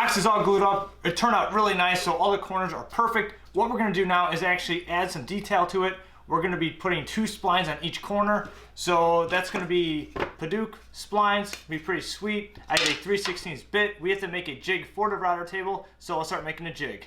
box is all glued up. It turned out really nice, so all the corners are perfect. What we're gonna do now is actually add some detail to it. We're gonna be putting 2 splines on each corner. So that's gonna be Padauk splines, be pretty sweet. I have a 3/16 bit. We have to make a jig for the router table, so I'll start making a jig.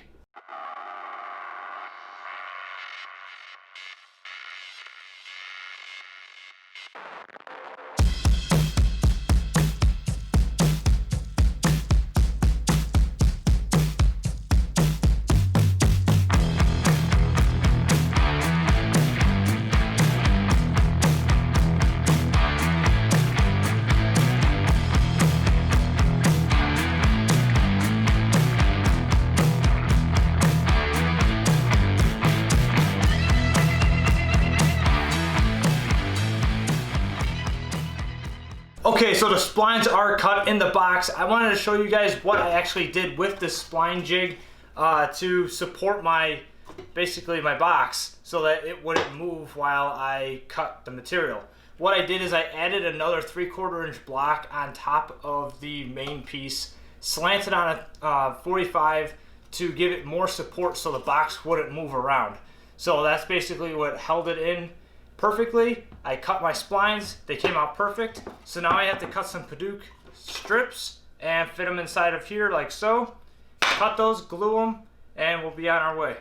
Okay, so the splines are cut in the box. I wanted to show you guys what I actually did with this spline jig to support basically my box so that it wouldn't move while I cut the material. What I did is I added another 3/4 inch block on top of the main piece, slanted on a 45 to give it more support so the box wouldn't move around. So that's basically what held it in perfectly. I cut my splines, they came out perfect. So now I have to cut some Padauk strips and fit them inside of here like so. Cut those, glue them, and we'll be on our way.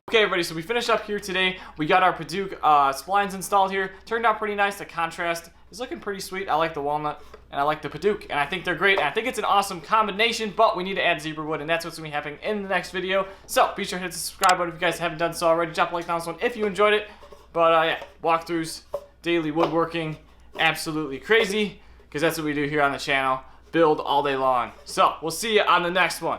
Okay everybody, so we finished up here today. We got our Padauk splines installed here. Turned out pretty nice. The contrast is looking pretty sweet. I like the walnut and I like the Padauk, and I think they're great. And I think it's an awesome combination, but we need to add zebra wood, and that's what's going to be happening in the next video. So be sure to hit the subscribe button if you guys haven't done so already. Drop a like on this one if you enjoyed it. But yeah, walkthroughs, daily woodworking, absolutely crazy, because that's what we do here on the channel. Build all day long. So we'll see you on the next one.